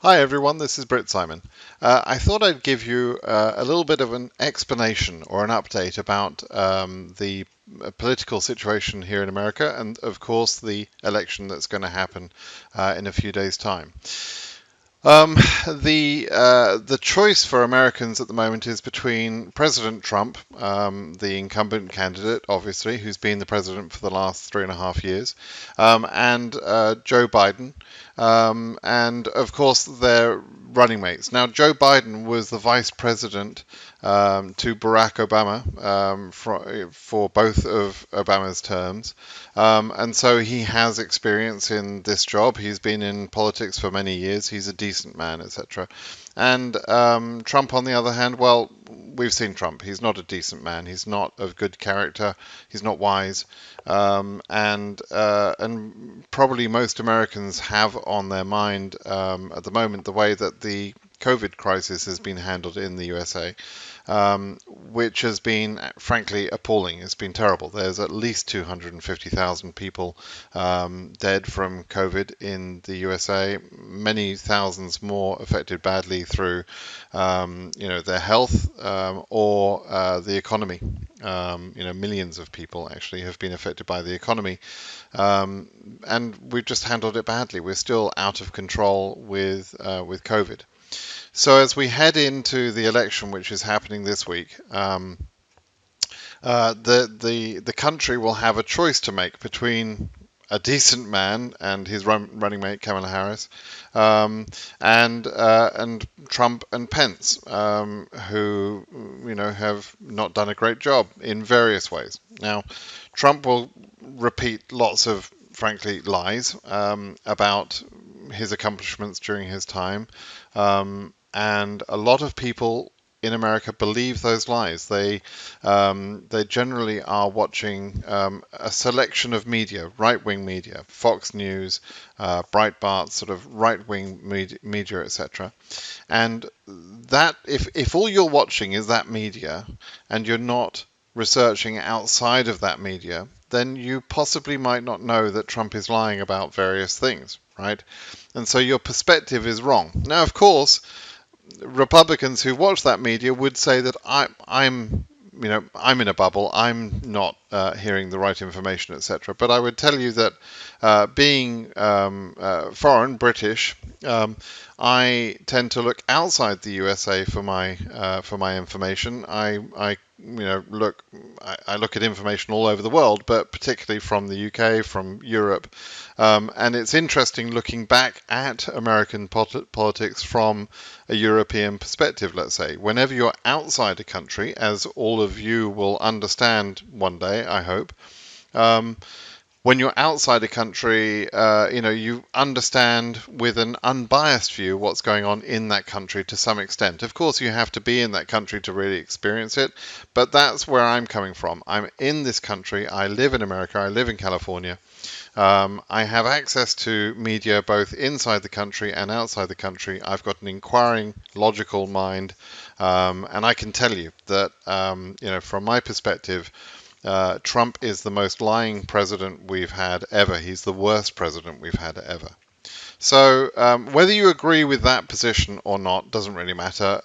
Hi everyone, this is BritSimon. I thought I'd give you a little bit of an explanation or an update about the political situation here in America and, of course, the election that's going to happen in a few days' time. Um, the choice for Americans at the moment is between President Trump, the incumbent candidate, obviously, who's been the president for the last 3.5 years, and Joe Biden, and of course they're running mates. Now, Joe Biden was the vice president to Barack Obama for both of Obama's terms. And so he has experience in this job. He's been in politics for many years. He's a decent man, etc. And Trump, on the other hand, well, we've seen Trump. He's not a decent man. He's not of good character. He's not wise. And probably most Americans have on their mind at the moment the way that the COVID crisis has been handled in the USA, which has been, frankly, appalling. It's been terrible. There's at least 250,000 people dead from COVID in the USA, many thousands more affected badly through, their health or the economy. Millions of people actually have been affected by the economy, and we've just handled it badly. We're still out of control with COVID. So as we head into the election, which is happening this week, the country will have a choice to make between a decent man and his running mate Kamala Harris, and Trump and Pence, who have not done a great job in various ways. Now, Trump will repeat lots of, frankly, lies about his accomplishments during his time, and a lot of people in America believe those lies. They generally are watching a selection of media, right-wing media, Fox News, Breitbart, sort of right-wing media, etc. And that if all you're watching is that media, and you're not researching outside of that media, then you possibly might not know that Trump is lying about various things, right? And so your perspective is wrong. Now, of course, Republicans who watch that media would say that I'm in a bubble. I'm not hearing the right information, etc. But I would tell you that being foreign, British, I tend to look outside the USA for my information. I look at information all over the world, but particularly from the UK, from Europe, and it's interesting looking back at American politics from a European perspective. Let's say, whenever you're outside a country, as all of you will understand one day, I hope. When you're outside a country, you understand with an unbiased view what's going on in that country to some extent. Of course, you have to be in that country to really experience it, but that's where I'm coming from. I'm in this country. I live in America. I live in California. I have access to media both inside the country and outside the country. I've got an inquiring, logical mind, and I can tell you that, from my perspective, Trump is the most lying president we've had ever. He's the worst president we've had ever. So whether you agree with that position or not doesn't really matter.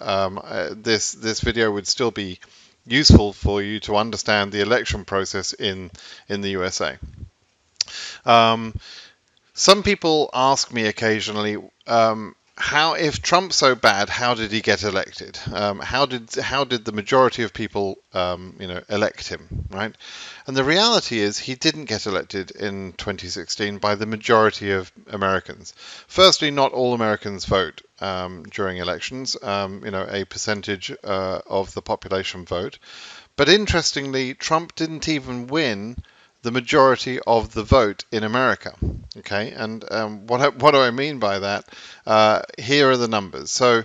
This video would still be useful for you to understand the election process in the USA. Some people ask me occasionally, how, if Trump's so bad, how did he get elected? How did the majority of people, elect him, right? And the reality is, he didn't get elected in 2016 by the majority of Americans. Firstly, not all Americans vote during elections. A percentage of the population vote. But interestingly, Trump didn't even win the majority of the vote in America. Okay, and what do I mean by that? Here are the numbers. So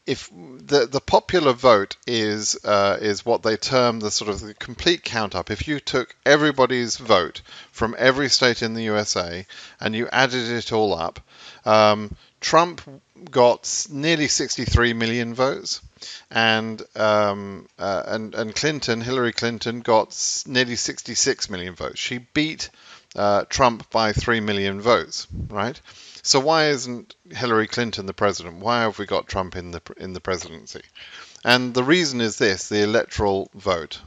if the popular vote is what they term the sort of the complete count up. If you took everybody's vote from every state in the USA and you added it all up, Trump got nearly 63 million votes, and Hillary Clinton got nearly 66 million votes. She beat Trump by 3 million votes, right? So why isn't Hillary Clinton the president? Why have we got Trump in the presidency? And the reason is this, the electoral vote,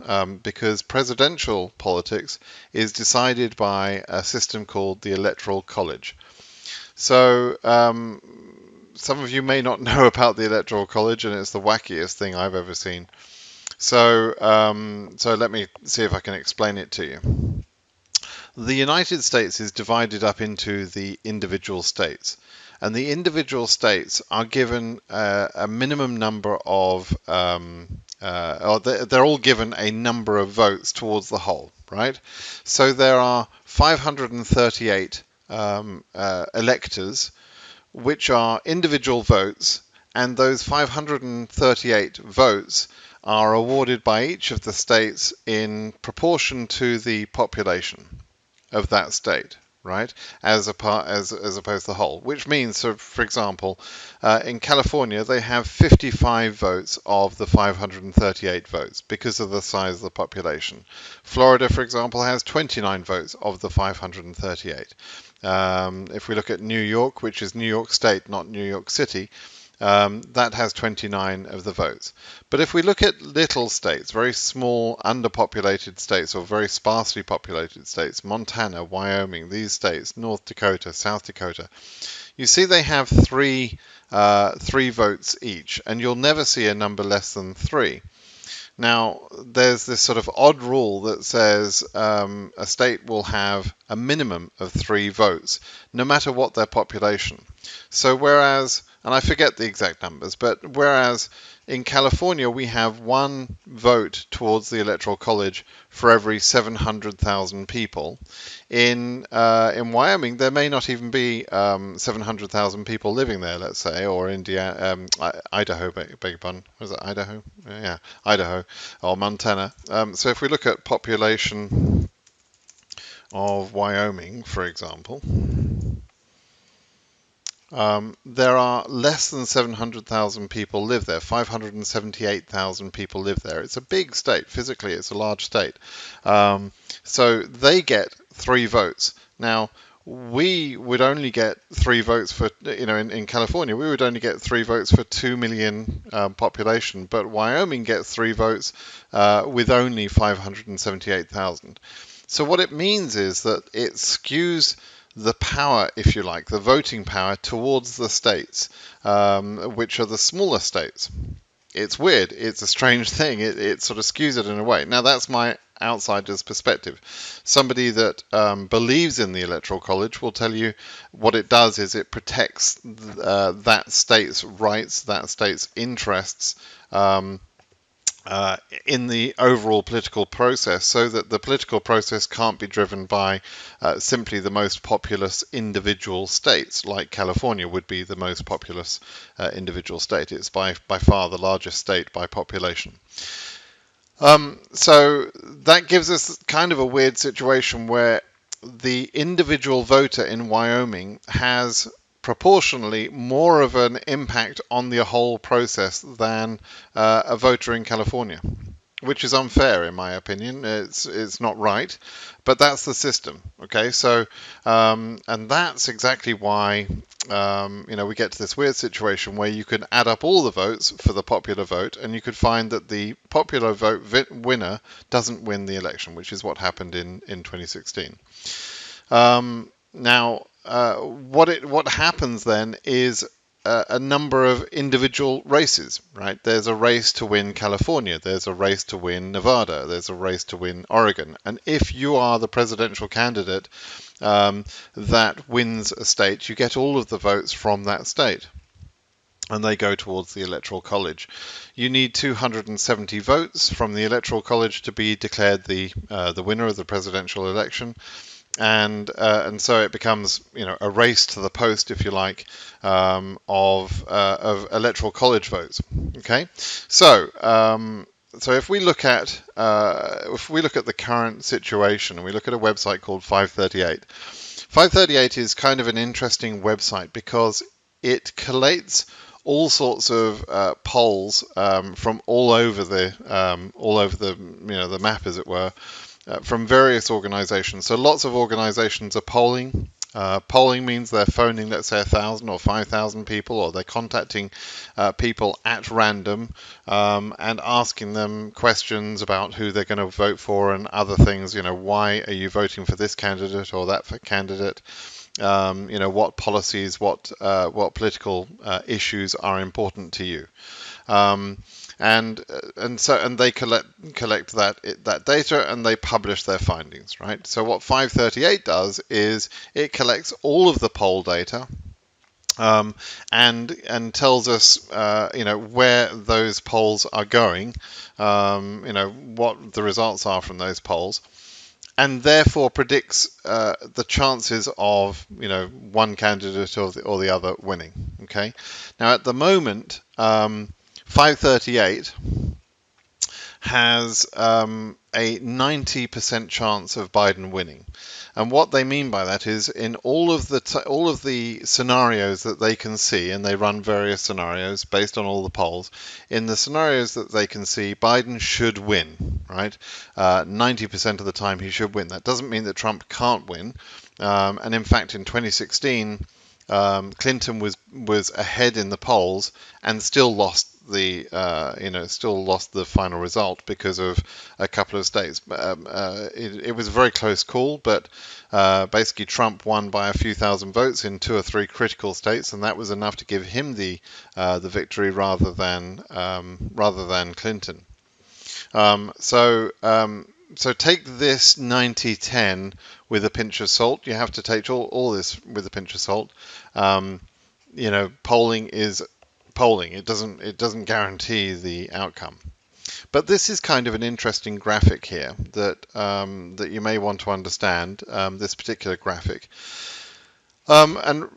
because presidential politics is decided by a system called the Electoral College. So some of you may not know about the Electoral College, and it's the wackiest thing I've ever seen. So let me see if I can explain it to you. The United States is divided up into the individual states, and the individual states are given a minimum number of, or they're all given a number of votes towards the whole, right? So there are 538 electors, which are individual votes, and those 538 votes are awarded by each of the states in proportion to the population of that state, right? As opposed to the whole, which means, so for example, in California they have 55 votes of the 538 votes because of the size of the population. Florida, for example, has 29 votes of the 538. If we look at New York, which is New York State, not New York City, that has 29 of the votes. But if we look at little states, very small, underpopulated states, or very sparsely populated states, Montana, Wyoming, these states, North Dakota, South Dakota, you see they have three votes each, and you'll never see a number less than 3. Now, there's this sort of odd rule that says a state will have a minimum of 3 votes, no matter what their population. So whereas, and I forget the exact numbers, but whereas in California we have 1 vote towards the Electoral College for every 700,000 people, in Wyoming there may not even be 700,000 people living there, let's say, or Idaho, beg your pardon, was it Idaho? Yeah, Idaho, or Montana. So if we look at population of Wyoming, for example, there are less than 700,000 people live there. 578,000 people live there. It's a big state. Physically, it's a large state. So they get 3 votes. Now, we would only get 3 votes for, in California, we would only get 3 votes for 2 million population, but Wyoming gets 3 votes with only 578,000. So what it means is that it skews the power, if you like, the voting power towards the states, which are the smaller states. It's weird. It's a strange thing. It sort of skews it in a way. Now, that's my outsider's perspective. Somebody that believes in the Electoral College will tell you what it does is it protects that state's rights, that state's interests, in the overall political process, so that the political process can't be driven by simply the most populous individual states, like California would be the most populous individual state. It's by far the largest state by population. So that gives us kind of a weird situation where the individual voter in Wyoming has proportionally more of an impact on the whole process than a voter in California, which is unfair in my opinion. It's not right, but that's the system. Okay, so and that's exactly why we get to this weird situation where you can add up all the votes for the popular vote, and you could find that the popular vote winner doesn't win the election, which is what happened in 2016. Now, what happens then is a number of individual races, right? There's a race to win California, there's a race to win Nevada, there's a race to win Oregon. And if you are the presidential candidate that wins a state, you get all of the votes from that state, and they go towards the Electoral College. You need 270 votes from the Electoral College to be declared the winner of the presidential election. And so it becomes, a race to the post, if you like, of Electoral College votes. Okay, so if we look at the current situation, and we look at a website called 538. 538 is kind of an interesting website because it collates all sorts of polls from all over the the map, as it were. from various organizations. So lots of organizations are polling. Polling means they're phoning, let's say, 1,000 or 5,000 people, or they're contacting people at random and asking them questions about who they're going to vote for and other things. Why are you voting for this candidate or that candidate? What policies, what political issues are important to you. And they collect that data and they publish their findings, right? So what 538 does is it collects all of the poll data and tells us where those polls are going, what the results are from those polls, and therefore predicts the chances of one candidate or the other winning. Okay, now at the moment 538 has a 90% chance of Biden winning. And what they mean by that is in all of the scenarios that they can see, and they run various scenarios based on all the polls, in the scenarios that they can see, Biden should win, right? 90% of the time he should win. That doesn't mean that Trump can't win. And in fact, in 2016, Clinton was ahead in the polls and still lost the final result because of a couple of states. It was a very close call, but basically Trump won by a few thousand votes in 2 or 3 critical states, and that was enough to give him the victory rather than Clinton. So take this 90-10 with a pinch of salt. You have to take all this with a pinch of salt. Polling is polling. It doesn't guarantee the outcome. But this is kind of an interesting graphic here that you may want to understand, this particular graphic. And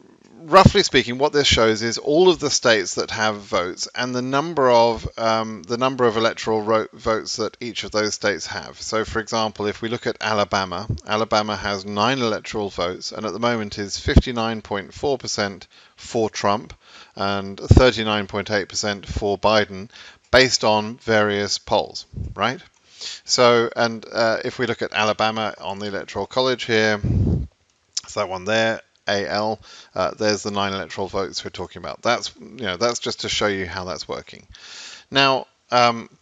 roughly speaking, what this shows is all of the states that have votes and the number of electoral votes that each of those states have. So, for example, if we look at Alabama, Alabama has 9 electoral votes, and at the moment is 59.4% for Trump and 39.8% for Biden, based on various polls, right? So, and if we look at Alabama on the Electoral College here, it's that one there. AL, there's the 9 electoral votes we're talking about. That's just to show you how that's working. Now,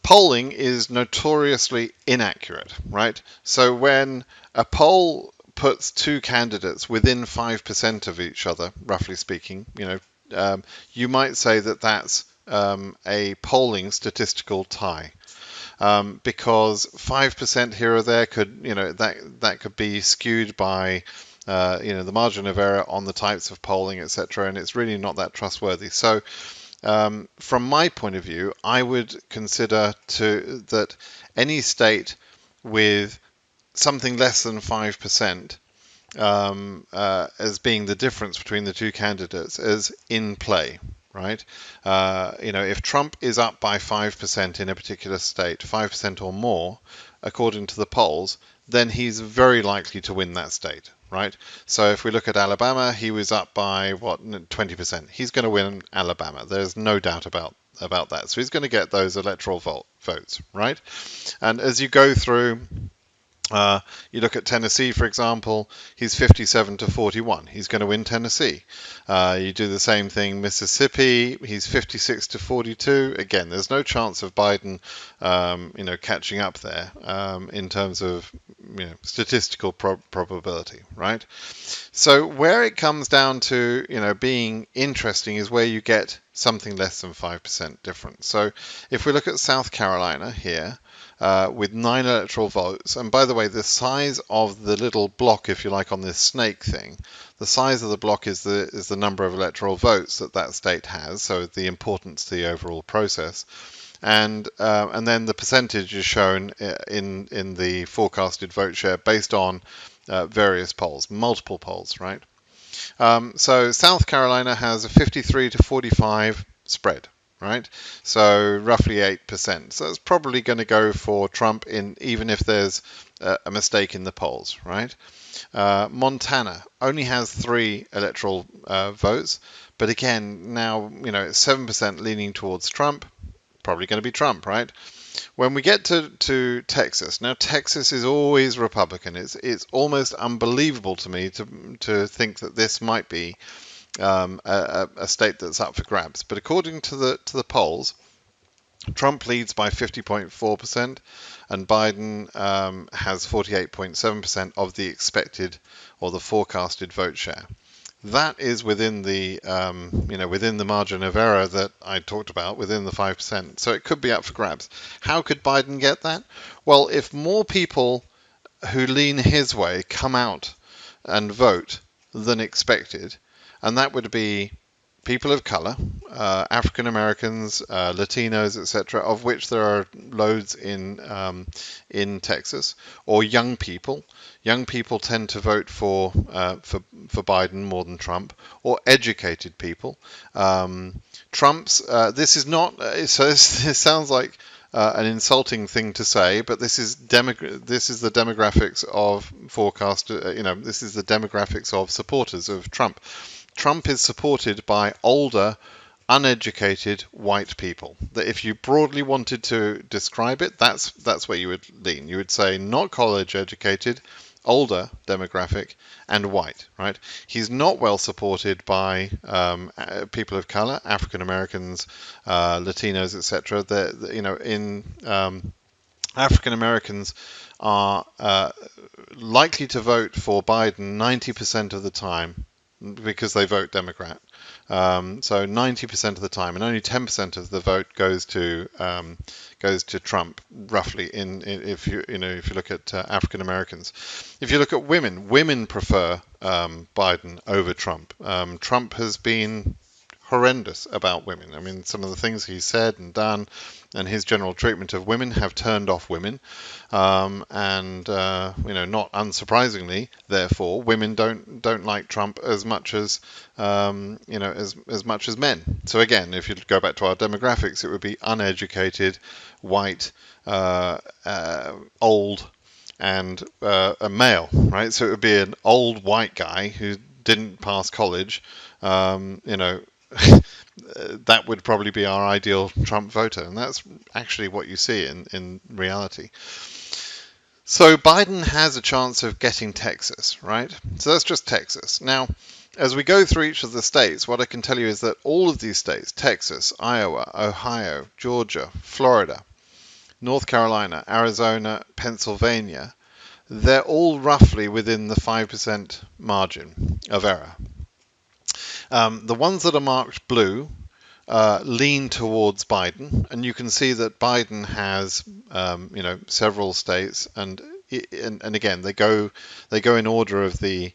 polling is notoriously inaccurate, right? So when a poll puts 2 candidates within 5% of each other, roughly speaking, you might say that that's a polling statistical tie. Because 5% here or there could, that could be skewed by the margin of error on the types of polling, etc., and it's really not that trustworthy. So, from my point of view, I would consider that any state with something less than 5% as being the difference between the 2 candidates as in play. Right? If Trump is up by 5% in a particular state, 5% or more, according to the polls, then he's very likely to win that state, right? So if we look at Alabama, he was up by 20%. He's going to win Alabama. There's no doubt about that. So he's going to get those electoral votes, right? And as you go through, you look at Tennessee, for example, he's 57-41. He's going to win Tennessee. You do the same thing, Mississippi, he's 56-42. Again, there's no chance of Biden, catching up there in terms of statistical probability, right? So where it comes down to being interesting is where you get something less than 5% difference. So if we look at South Carolina here, with 9 electoral votes, and by the way, the size of the little block, if you like, on this snake thing, the size of the block is the number of electoral votes that state has, so the importance to the overall process, and then the percentage is shown in the forecasted vote share based on various polls, multiple polls, right? So South Carolina has a 53-45 spread. Right, so roughly 8%. So it's probably going to go for Trump even if there's a mistake in the polls, right? Montana only has 3 electoral votes, but again, now it's 7% leaning towards Trump. Probably going to be Trump, right? When we get to Texas, now Texas is always Republican. It's almost unbelievable to me to think that this might be a state that's up for grabs. But according to the polls, Trump leads by 50.4%, and Biden has 48.7% of the expected or the forecasted vote share. That is within the within the margin of error that I talked about, within the 5%. So it could be up for grabs. How could Biden get that? Well, if more people who lean his way come out and vote than expected, and that would be people of color, African Americans, Latinos, etc., of which there are loads in Texas, or young people. Young people tend to vote for Biden more than Trump, or educated people. Trump's this is not so. This sounds like an insulting thing to say, but this is the demographics of forecast. This is the demographics of supporters of Trump. Trump is supported by older, uneducated white people. That if you broadly wanted to describe it, that's where you would lean. You would say not college educated, older demographic, and white. Right? He's not well supported by people of color, African Americans, Latinos, etc. African Americans are likely to vote for Biden 90% of the time, because they vote Democrat. So 90% of the time, and only 10% of the vote goes to Trump, roughly. If you look at African Americans, if you look at women prefer Biden over Trump. Trump has been horrendous about women. I mean, some of the things he's said and done, and his general treatment of women have turned off women. Not unsurprisingly, therefore, women don't like Trump as much as as much as men. So again, if you go back to our demographics, it would be uneducated, white, old, and a male, right? So it would be an old white guy who didn't pass college, that would probably be our ideal Trump voter, and that's actually what you see in reality. So Biden has a chance of getting Texas, right? So that's just Texas. Now, as we go through each of the states, what I can tell you is that all of these states, Texas, Iowa, Ohio, Georgia, Florida, North Carolina, Arizona, Pennsylvania, they're all roughly within the 5% margin of error. The ones that are marked blue lean towards Biden, and you can see that Biden has, several states, and again they go in order of the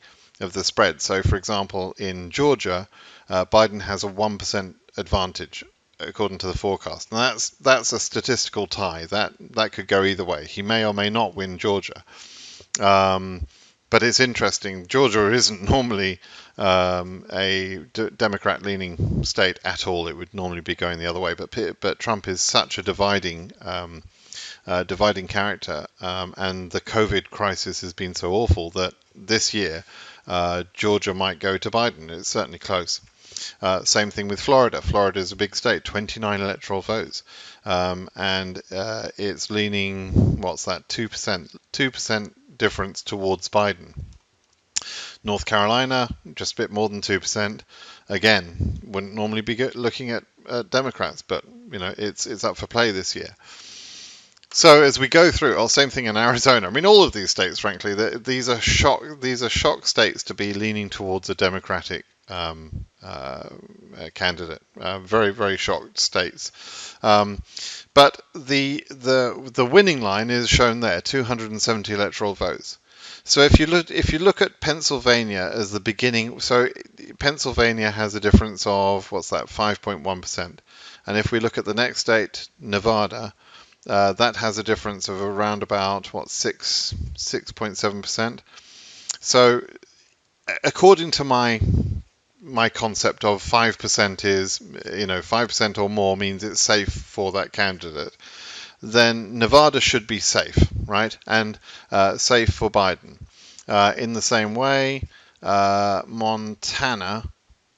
spread. So, for example, in Georgia, Biden has a 1% advantage according to the forecast, and that's a statistical tie. That could go either way. He may or may not win Georgia. But it's interesting. Georgia isn't normally a Democrat-leaning state at all. It would normally be going the other way. But Trump is such a dividing character, and the COVID crisis has been so awful that this year Georgia might go to Biden. It's certainly close. Same thing with Florida. Florida is a big state, 29 electoral votes, and it's leaning, what's that, 2% difference towards Biden. North Carolina, just a bit more than 2%. Again, wouldn't normally be looking at Democrats, but it's up for play this year. So as we go through, same thing in Arizona. I mean, all of these states, frankly, these are shock states to be leaning towards a Democratic candidate. Very, very shocked states. But the winning line is shown there, 270 electoral votes. So if you look at Pennsylvania as the beginning, so Pennsylvania has a difference of, what's that, 5.1%. And if we look at the next state, Nevada, that has a difference of around about 6.7%. So according to my concept of 5% is, 5% or more means it's safe for that candidate, then Nevada should be safe, right? And safe for Biden. In the same way, Montana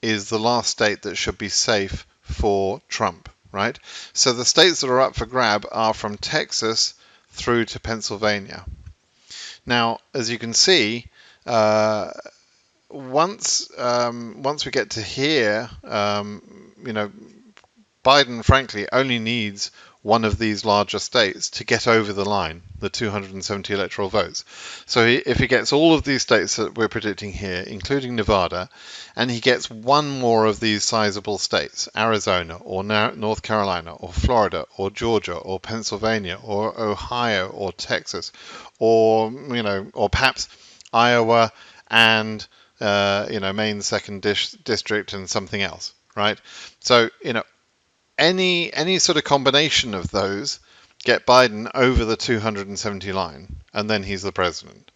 is the last state that should be safe for Trump. right? So the states that are up for grab are from Texas through to Pennsylvania. Now, as you can see, once we get to here, Biden, frankly, only needs one of these larger states to get over the line, the 270 electoral votes. So if he gets all of these states that we're predicting here, including Nevada, and he gets one more of these sizable states, Arizona or North Carolina or Florida or Georgia or Pennsylvania or Ohio or Texas, or or perhaps Iowa and Maine's second district and something else, right? So any sort of combination of those get Biden over the 270 line, and then he's the president.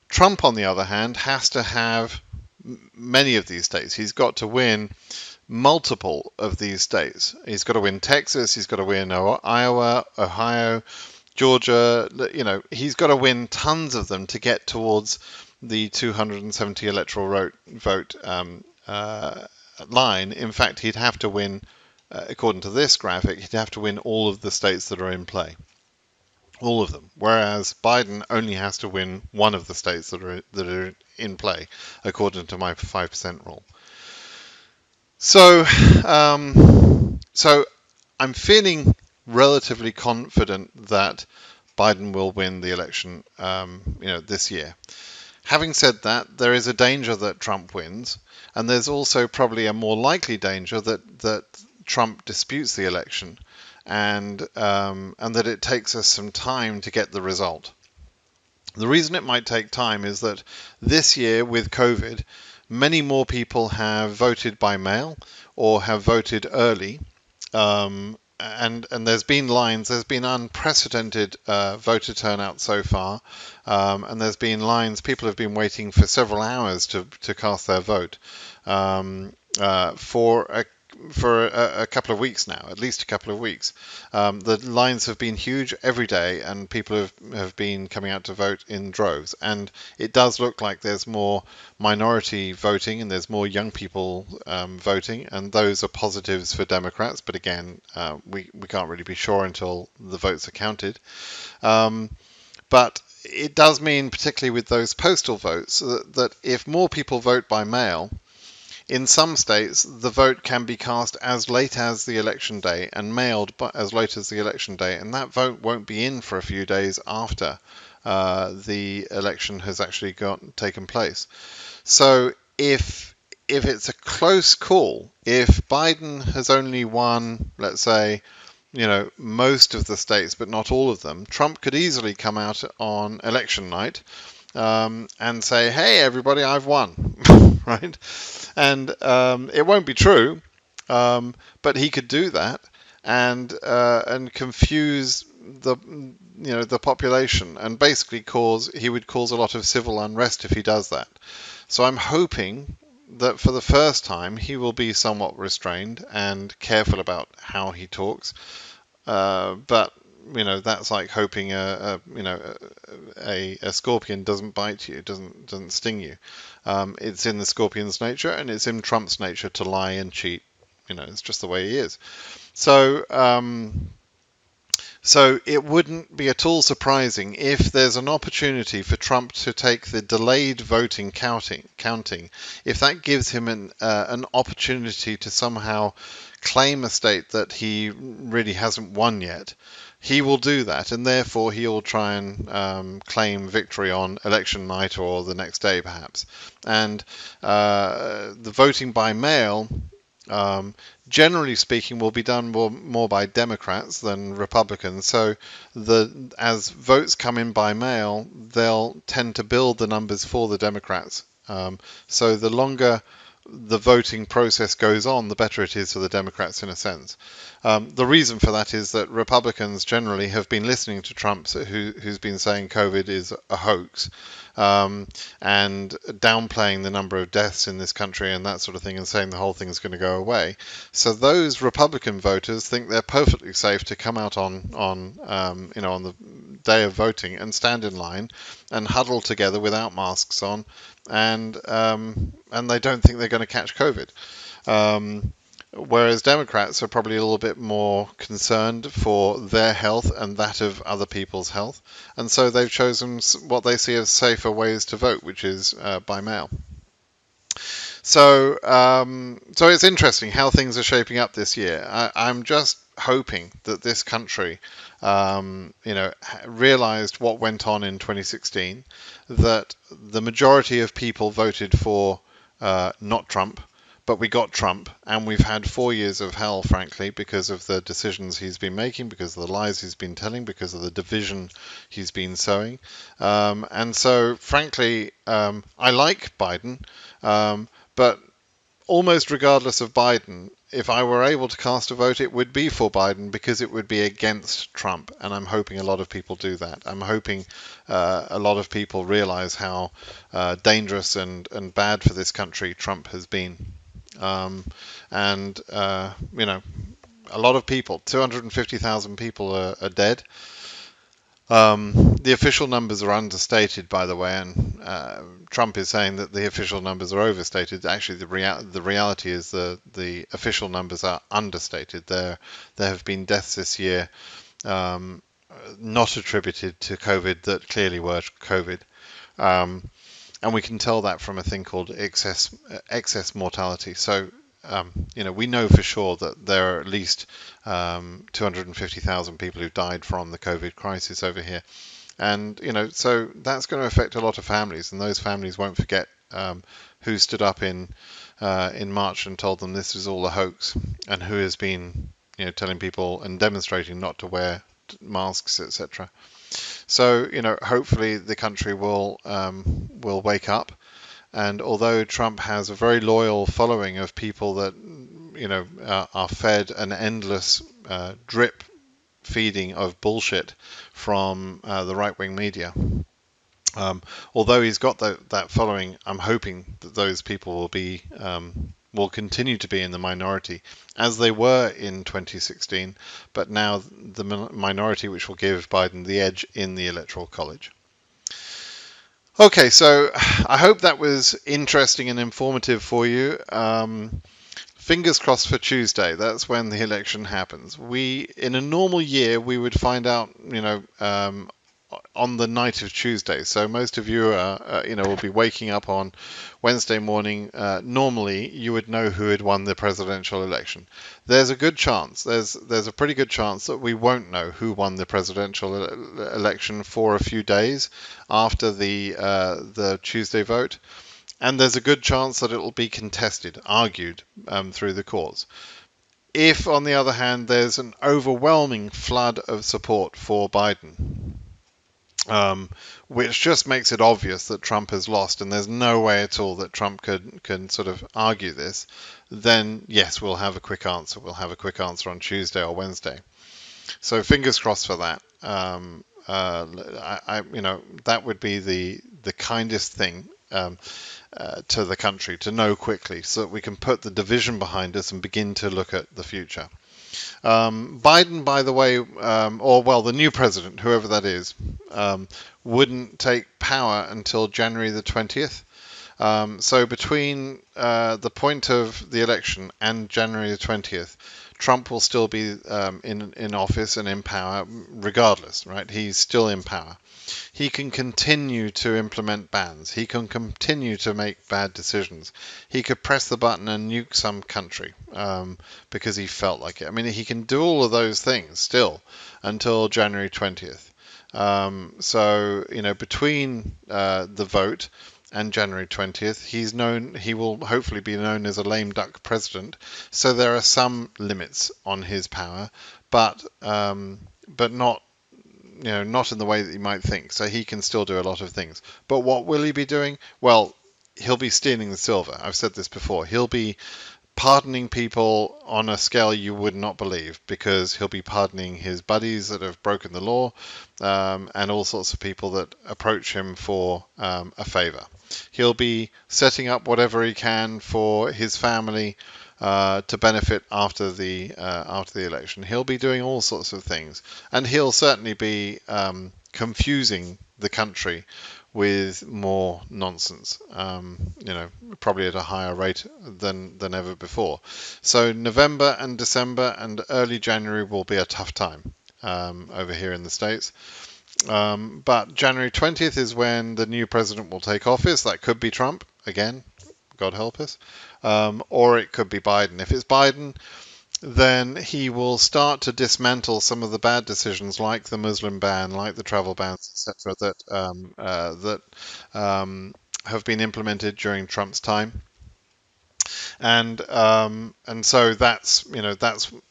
Trump, on the other hand, has to have many of these states. He's got to win multiple of these states. He's got to win Texas. He's got to win Iowa, Ohio, Georgia. He's got to win tons of them to get towards the 270 electoral vote line. In fact, he'd have to win. According to this graphic, he'd have to win all of the states that are in play. All of them. Whereas Biden only has to win one of the states that are in play, according to my 5% rule. So I'm feeling relatively confident that Biden will win the election, this year. Having said that, there is a danger that Trump wins, and there's also probably a more likely danger that Trump disputes the election, and that it takes us some time to get the result. The reason it might take time is that this year with COVID, many more people have voted by mail or have voted early, and there's been unprecedented voter turnout so far, and there's been lines. People have been waiting for several hours to cast their vote for a couple of weeks now, at least a couple of weeks. The lines have been huge every day, and people have been coming out to vote in droves. And it does look like there's more minority voting and there's more young people voting, and those are positives for Democrats. But again, we can't really be sure until the votes are counted. But it does mean, particularly with those postal votes, that if more people vote by mail, in some states, the vote can be cast as late as the election day and mailed as late as the election day, and that vote won't be in for a few days after the election has actually taken place. So if it's a close call, if Biden has only won, let's say, most of the states but not all of them, Trump could easily come out on election night and say, "Hey, everybody, I've won," right? And it won't be true, but he could do that and confuse the population, and basically he would cause a lot of civil unrest if he does that. So I'm hoping that for the first time he will be somewhat restrained and careful about how he talks, but that's like hoping a scorpion doesn't bite you, doesn't sting you. It's in the scorpion's nature, and it's in Trump's nature to lie and cheat. It's just the way he is. So it wouldn't be at all surprising if there's an opportunity for Trump to take the delayed voting counting, if that gives him an opportunity to somehow claim a state that he really hasn't won yet. He will do that, and therefore he will try and claim victory on election night or the next day, perhaps. And the voting by mail, generally speaking, will be done more by Democrats than Republicans. So as votes come in by mail, they'll tend to build the numbers for the Democrats. So the longer the voting process goes on, the better it is for the Democrats in a sense. The reason for that is that Republicans generally have been listening to Trump, who's been saying COVID is a hoax, and downplaying the number of deaths in this country and that sort of thing, and saying the whole thing is going to go away. So those Republican voters think they're perfectly safe to come out on the day of voting and stand in line and huddle together without masks on, and they don't think they're going to catch COVID. whereas Democrats are probably a little bit more concerned for their health and that of other people's health, and so they've chosen what they see as safer ways to vote, which is by mail. So it's interesting how things are shaping up this year. I'm just hoping that this country, realized what went on in 2016, that the majority of people voted for not Trump, but we got Trump, and we've had 4 years of hell, frankly, because of the decisions he's been making, because of the lies he's been telling, because of the division he's been sowing. And so, frankly, I like Biden. But almost regardless of Biden, if I were able to cast a vote, it would be for Biden because it would be against Trump. And I'm hoping a lot of people do that. I'm hoping a lot of people realize how dangerous and bad for this country Trump has been. And a lot of people, 250,000 people are dead. The official numbers are understated, by the way, and Trump is saying that the official numbers are overstated. Actually, the reality is the official numbers are understated. There have been deaths this year not attributed to COVID that clearly were COVID. And we can tell that from a thing called excess mortality. So, we know for sure that there are at least 250,000 people who died from the COVID crisis over here. And, so that's going to affect a lot of families, and those families won't forget who stood up in March and told them this was all a hoax, and who has been, telling people and demonstrating not to wear masks, etc. So, hopefully the country will wake up. And although Trump has a very loyal following of people that, are fed an endless drip feeding of bullshit from the right-wing media, although he's got that following, I'm hoping that those people will continue to be in the minority, as they were in 2016, but now the minority which will give Biden the edge in the Electoral College. Okay, so I hope that was interesting and informative for you. Fingers crossed for Tuesday. That's when the election happens. In a normal year, we would find out, on the night of Tuesday. So most of you will be waking up on Wednesday morning. Normally, you would know who had won the presidential election. There's a good chance. There's a pretty good chance that we won't know who won the presidential election for a few days after the Tuesday vote. And there's a good chance that it will be contested, argued through the courts. If, on the other hand, there's an overwhelming flood of support for Biden, which just makes it obvious that Trump has lost, and there's no way at all that Trump can sort of argue this, then yes, we'll have a quick answer. We'll have a quick answer on Tuesday or Wednesday. So fingers crossed for that. That would be the kindest thing to the country to know quickly, so that we can put the division behind us and begin to look at the future. Biden, by the way, the new president, whoever that is, wouldn't take power until January the 20th. So between the point of the election and January the 20th, Trump will still be in office and in power regardless, right? He's still in power. He can continue to implement bans. He can continue to make bad decisions. He could press the button and nuke some country because he felt like it. I mean, he can do all of those things still until January 20th. Between the vote and January 20th, he will hopefully be known as a lame duck president. So there are some limits on his power, but not not in the way that you might think. So he can still do a lot of things. But what will he be doing? Well, he'll be stealing the silver. I've said this before. He'll be pardoning people on a scale you would not believe, because he'll be pardoning his buddies that have broken the law, and all sorts of people that approach him for a favor. He'll be setting up whatever he can for his family to benefit after the election. He'll be doing all sorts of things, and he'll certainly be confusing the country with more nonsense, probably at a higher rate than ever before. So November and December and early January will be a tough time over here in the States. But January 20th is when the new president will take office. That could be Trump again, God help us, or it could be Biden. If it's Biden, then he will start to dismantle some of the bad decisions, like the Muslim ban, like the travel bans, etc., that have been implemented during Trump's time. And so that's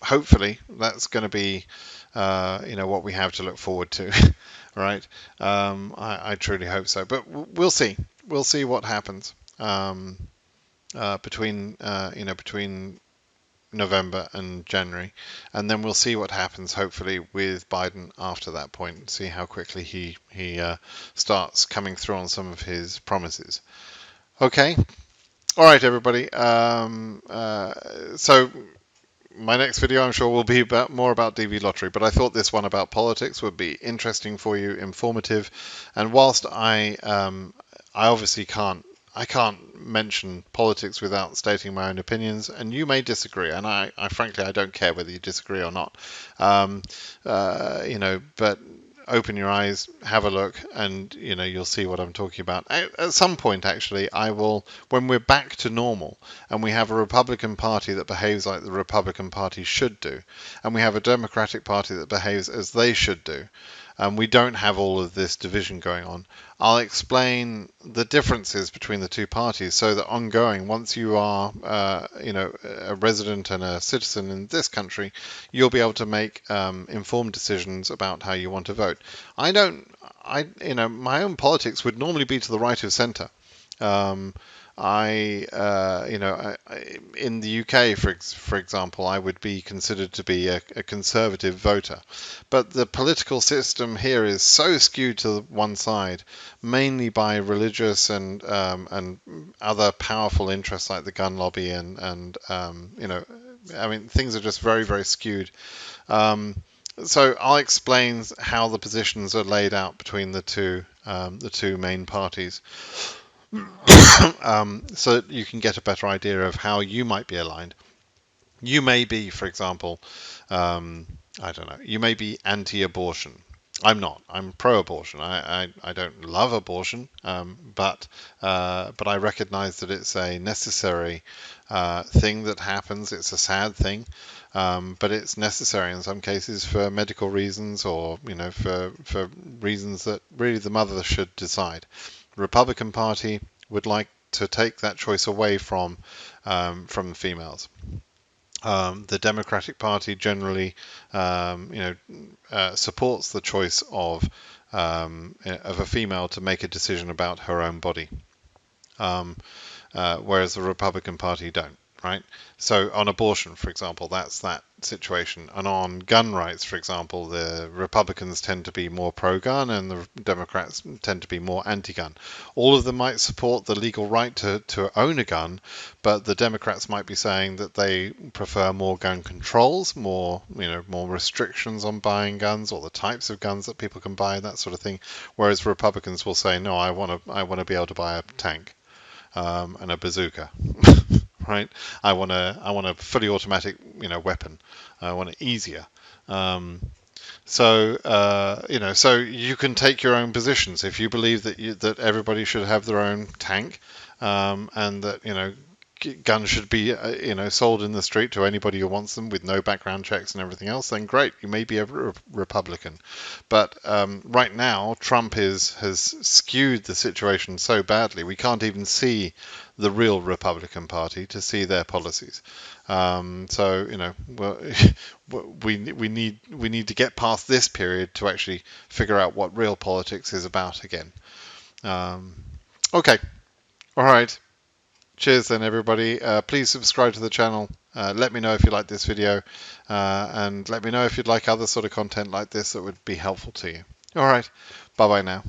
hopefully that's going to be what we have to look forward to, right? I truly hope so, but we'll see. We'll see what happens between November and January, and then we'll see what happens. Hopefully, with Biden after that point, see how quickly he starts coming through on some of his promises. Okay, all right, everybody. So my next video, I'm sure, will be more about DV lottery, but I thought this one about politics would be interesting for you, informative, and whilst I obviously can't mention politics without stating my own opinions, and you may disagree, and I frankly I don't care whether you disagree or not, but open your eyes, have a look, and you'll see what I'm talking about. At some point, actually, I will, when we're back to normal, and we have a Republican Party that behaves like the Republican Party should do, and we have a Democratic Party that behaves as they should do, and we don't have all of this division going on, I'll explain the differences between the two parties so that ongoing, once you are, a resident and a citizen in this country, you'll be able to make informed decisions about how you want to vote. My own politics would normally be to the right of centre. In the UK, for example, I would be considered to be a conservative voter, but the political system here is so skewed to one side, mainly by religious and other powerful interests like the gun lobby and things are just very, very skewed. So I'll explain how the positions are laid out between the two main parties. So that you can get a better idea of how you might be aligned. You may be, for example, I don't know, you may be anti-abortion. I'm not. I'm pro-abortion. I don't love abortion, but I recognise that it's a necessary thing that happens. It's a sad thing, but it's necessary in some cases for medical reasons, or for reasons that really the mother should decide. The Republican Party would like to take that choice away from the females. The Democratic Party generally, supports the choice of a female to make a decision about her own body, whereas the Republican Party don't. Right? So on abortion, for example, that's that situation. And on gun rights, for example, the Republicans tend to be more pro-gun and the Democrats tend to be more anti-gun. All of them might support the legal right to own a gun, but the Democrats might be saying that they prefer more gun controls, more restrictions on buying guns, or the types of guns that people can buy, that sort of thing. Whereas Republicans will say, no, I want to be able to buy a tank and a bazooka. Right? I want a fully automatic, weapon. I want it easier. So you can take your own positions. If you believe that everybody should have their own tank, and that guns should be sold in the street to anybody who wants them with no background checks and everything else, then great, you may be a Republican. But right now, Trump has skewed the situation so badly, we can't even see the real Republican Party to see their policies. So we need to get past this period to actually figure out what real politics is about again. Okay, all right. Cheers then, everybody. Please subscribe to the channel. Let me know if you like this video, and let me know if you'd like other sort of content like this that would be helpful to you. All right, bye bye now.